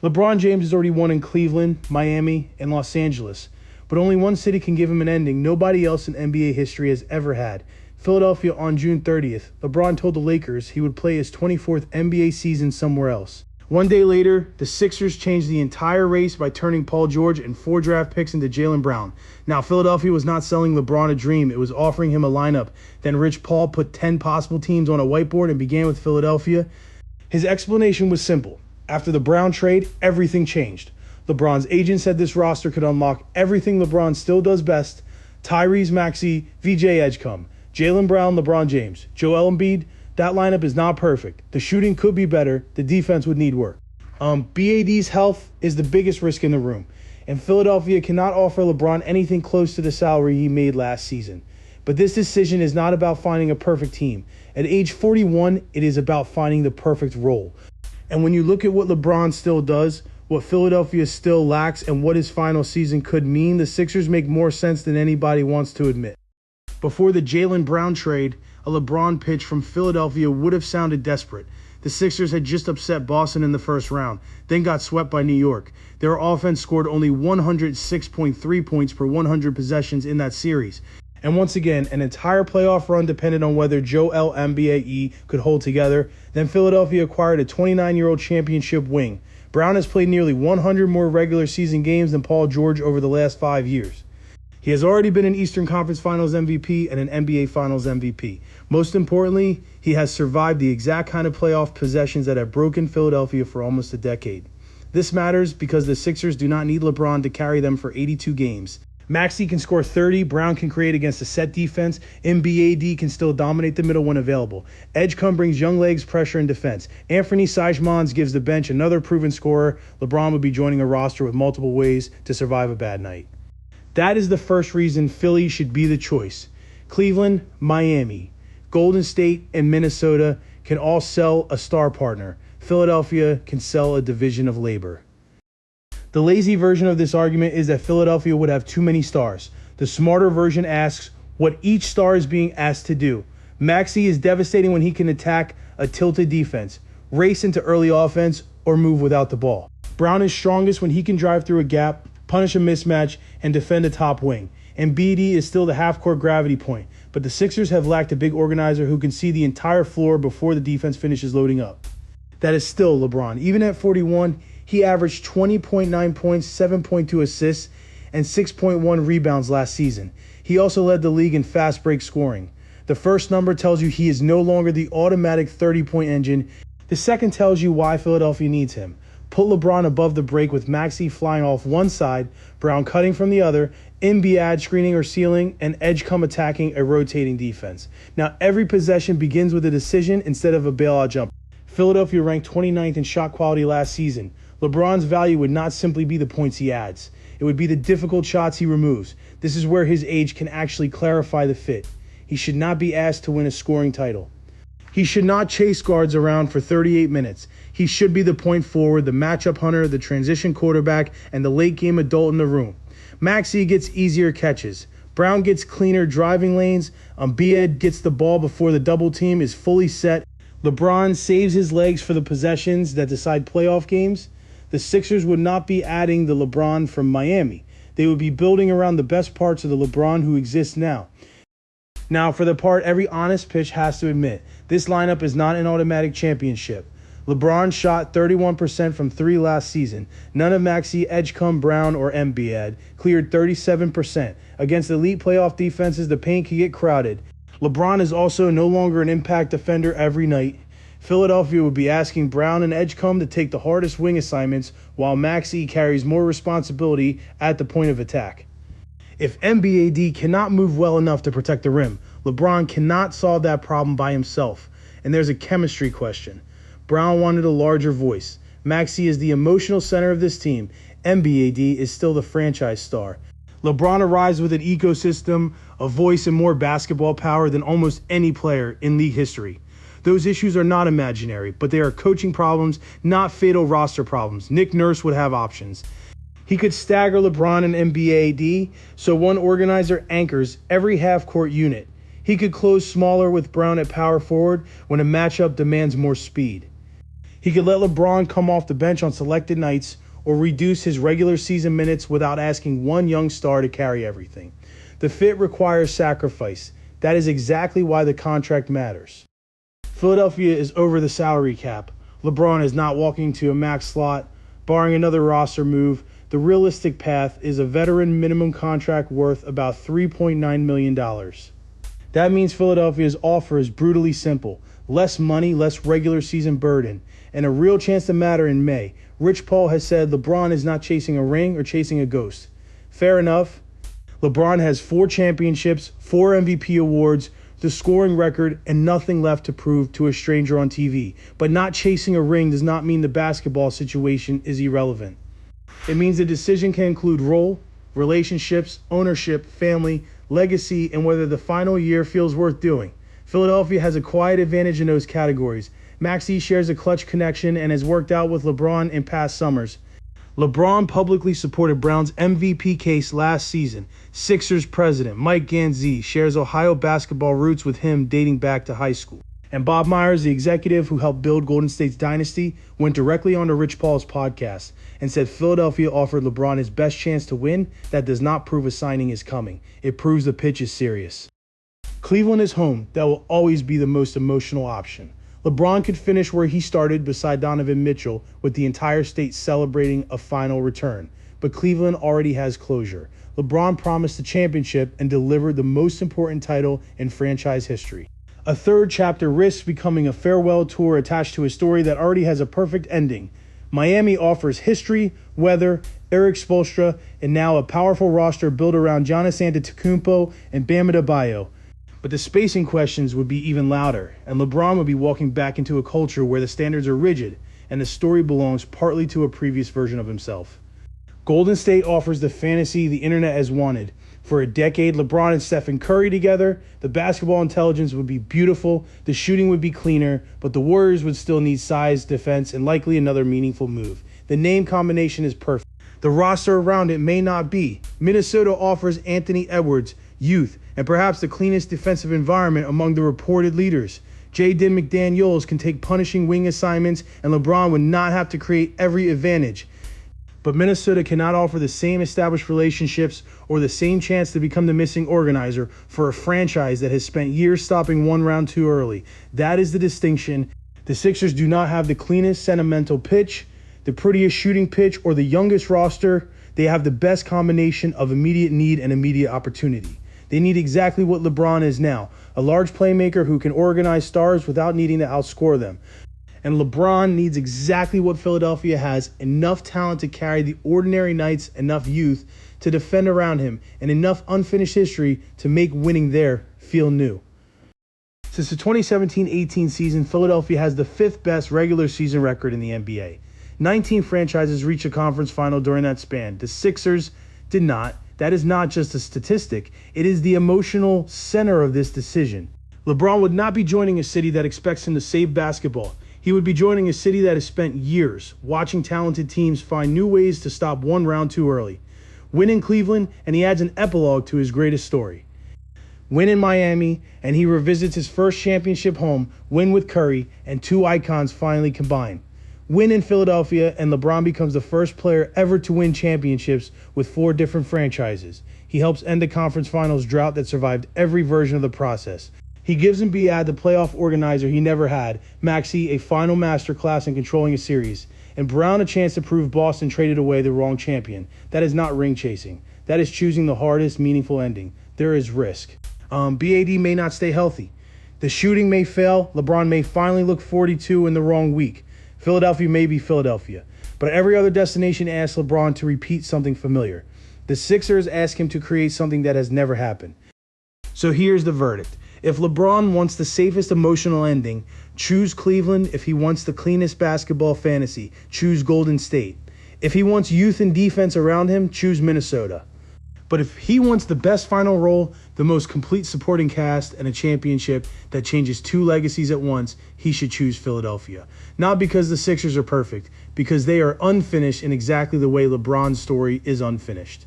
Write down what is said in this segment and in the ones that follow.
LeBron James has already won in Cleveland, Miami, and Los Angeles, but only one city can give him an ending nobody else in NBA history has ever had. Philadelphia on June 30th, LeBron told the Lakers he would play his 24th NBA season somewhere else. One day later, the Sixers changed the entire race by turning Paul George and 4 draft picks into Jaylen Brown. Now, Philadelphia was not selling LeBron a dream, it was offering him a lineup. Then Rich Paul put 10 possible teams on a whiteboard and began with Philadelphia. His explanation was simple. After the Brown trade, everything changed. LeBron's agent said this roster could unlock everything LeBron still does best: Tyrese Maxey, VJ Edgecombe, Jaylen Brown, LeBron James, Joel Embiid. That lineup is not perfect. The shooting could be better. The defense would need work. BAD's health is the biggest risk in the room, and Philadelphia cannot offer LeBron anything close to the salary he made last season. But this decision is not about finding a perfect team. At age 41, it is about finding the perfect role. And when you look at what LeBron still does, what Philadelphia still lacks, and what his final season could mean, the Sixers make more sense than anybody wants to admit. Before the Jaylen Brown trade, a LeBron pitch from Philadelphia would have sounded desperate. The Sixers had just upset Boston in the first round, then got swept by New York. Their offense scored only 106.3 points per 100 possessions in that series. And once again, an entire playoff run depended on whether Joel Embiid could hold together. Then Philadelphia acquired a 29-year-old championship wing. Brown has played nearly 100 more regular season games than Paul George over the last 5 years. He has already been an Eastern Conference Finals MVP and an NBA Finals MVP. Most importantly, he has survived the exact kind of playoff possessions that have broken Philadelphia for almost a decade. This matters because the Sixers do not need LeBron to carry them for 82 games. Maxey can score 30, Brown can create against a set defense, MBAD can still dominate the middle when available. Edgecombe brings young legs, pressure, and defense. Anthony Simons gives the bench another proven scorer. LeBron would be joining a roster with multiple ways to survive a bad night. That is the first reason Philly should be the choice. Cleveland, Miami, Golden State, and Minnesota can all sell a star partner. Philadelphia can sell a division of labor. The lazy version of this argument is that Philadelphia would have too many stars. The smarter version asks what each star is being asked to do. Maxey is devastating when he can attack a tilted defense, race into early offense, or move without the ball. Brown is strongest when he can drive through a gap, punish a mismatch, and defend a top wing. And BD is still the half-court gravity point, but the Sixers have lacked a big organizer who can see the entire floor before the defense finishes loading up. That is still LeBron. Even at 41, he averaged 20.9 points, 7.2 assists, and 6.1 rebounds last season. He also led the league in fast break scoring. The first number tells you he is no longer the automatic 30-point engine. The second tells you why Philadelphia needs him. Put LeBron above the break with Maxey flying off one side, Brown cutting from the other, Embiid screening or sealing, and Edgecombe attacking a rotating defense. Now every possession begins with a decision instead of a bailout jump. Philadelphia ranked 29th in shot quality last season. LeBron's value would not simply be the points he adds. It would be the difficult shots he removes. This is where his age can actually clarify the fit. He should not be asked to win a scoring title. He should not chase guards around for 38 minutes. He should be the point forward, the matchup hunter, the transition quarterback, and the late game adult in the room. Maxey gets easier catches. Brown gets cleaner driving lanes. Embiid gets the ball before the double team is fully set. LeBron saves his legs for the possessions that decide playoff games. The Sixers would not be adding the LeBron from Miami. They would be building around the best parts of the LeBron who exists now. Now, for the part every honest pitch has to admit, this lineup is not an automatic championship. LeBron shot 31% from 3 last season. None of Maxey, Edgecombe, Brown, or Embiid cleared 37%. Against elite playoff defenses, the paint can get crowded. LeBron is also no longer an impact defender every night. Philadelphia would be asking Brown and Edgecombe to take the hardest wing assignments, while Maxey carries more responsibility at the point of attack. If MBAD cannot move well enough to protect the rim, LeBron cannot solve that problem by himself. And there's a chemistry question. Brown wanted a larger voice. Maxey is the emotional center of this team. MBAD is still the franchise star. LeBron arrives with an ecosystem, a voice, and more basketball power than almost any player in league history. Those issues are not imaginary, but they are coaching problems, not fatal roster problems. Nick Nurse would have options. He could stagger LeBron and MBAD, so one organizer anchors every half-court unit. He could close smaller with Brown at power forward when a matchup demands more speed. He could let LeBron come off the bench on selected nights or reduce his regular season minutes without asking one young star to carry everything. The fit requires sacrifice. That is exactly why the contract matters. Philadelphia is over the salary cap. LeBron is not walking to a max slot. Barring another roster move, the realistic path is a veteran minimum contract worth about $3.9 million. That means Philadelphia's offer is brutally simple. Less money, less regular season burden, and a real chance to matter in May. Rich Paul has said LeBron is not chasing a ring or chasing a ghost. Fair enough. LeBron has 4 championships, 4 MVP awards, the scoring record, and nothing left to prove to a stranger on TV. But not chasing a ring does not mean the basketball situation is irrelevant. It means the decision can include role, relationships, ownership, family, legacy, and whether the final year feels worth doing. Philadelphia has a quiet advantage in those categories. Maxey shares a clutch connection and has worked out with LeBron in past summers. LeBron publicly supported Brown's MVP case last season. Sixers president Mike Ganzi shares Ohio basketball roots with him dating back to high school. And Bob Myers, the executive who helped build Golden State's dynasty, went directly onto Rich Paul's podcast and said Philadelphia offered LeBron his best chance to win. That does not prove a signing is coming. It proves the pitch is serious. Cleveland is home. That will always be the most emotional option. LeBron could finish where he started beside Donovan Mitchell, with the entire state celebrating a final return. But Cleveland already has closure. LeBron promised the championship and delivered the most important title in franchise history. A third chapter risks becoming a farewell tour attached to a story that already has a perfect ending. Miami offers history, weather, Eric Spoelstra, and now a powerful roster built around Giannis Antetokounmpo and Bam Adebayo. But the spacing questions would be even louder, and LeBron would be walking back into a culture where the standards are rigid, and the story belongs partly to a previous version of himself. Golden State offers the fantasy the internet has wanted. For a decade, LeBron and Stephen Curry together, the basketball intelligence would be beautiful, the shooting would be cleaner, but the Warriors would still need size, defense, and likely another meaningful move. The name combination is perfect. The roster around it may not be. Minnesota offers Anthony Edwards, youth, and perhaps the cleanest defensive environment among the reported leaders. Jaden McDaniels can take punishing wing assignments, and LeBron would not have to create every advantage. But Minnesota cannot offer the same established relationships or the same chance to become the missing organizer for a franchise that has spent years stopping one round too early. That is the distinction. The Sixers do not have the cleanest sentimental pitch, the prettiest shooting pitch, or the youngest roster. They have the best combination of immediate need and immediate opportunity. They need exactly what LeBron is now, a large playmaker who can organize stars without needing to outscore them. And LeBron needs exactly what Philadelphia has, enough talent to carry the ordinary nights, enough youth to defend around him, and enough unfinished history to make winning there feel new. Since the 2017-18 season, Philadelphia has the 5th best regular season record in the NBA. 19 franchises reached a conference final during that span. The Sixers did not. That is not just a statistic. It is the emotional center of this decision. LeBron would not be joining a city that expects him to save basketball. He would be joining a city that has spent years watching talented teams find new ways to stop one round too early. Win in Cleveland, and he adds an epilogue to his greatest story. Win in Miami, and he revisits his first championship home. Win with Curry, and 2 icons finally combine. Win in Philadelphia, and LeBron becomes the first player ever to win championships with 4 different franchises. He helps end the conference finals drought that survived every version of the process. He gives Embiid the playoff organizer he never had, Maxey a final masterclass in controlling a series, and Brown a chance to prove Boston traded away the wrong champion. That is not ring chasing. That is choosing the hardest, meaningful ending. There is risk. BAD may not stay healthy. The shooting may fail. LeBron may finally look 42 in the wrong week. Philadelphia may be Philadelphia. But every other destination asks LeBron to repeat something familiar. The Sixers ask him to create something that has never happened. So here's the verdict. If LeBron wants the safest emotional ending, choose Cleveland. If he wants the cleanest basketball fantasy, choose Golden State. If he wants youth and defense around him, choose Minnesota. But if he wants the best final role, the most complete supporting cast, and a championship that changes 2 legacies at once, he should choose Philadelphia. Not because the Sixers are perfect, because they are unfinished in exactly the way LeBron's story is unfinished.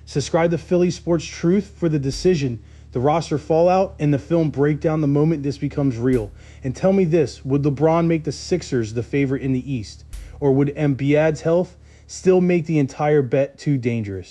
Subscribe to Philly Sports Truth for the decision the roster fallout, and the film break down the moment this becomes real. And tell me this, would LeBron make the Sixers the favorite in the East? Or would Embiid's health still make the entire bet too dangerous?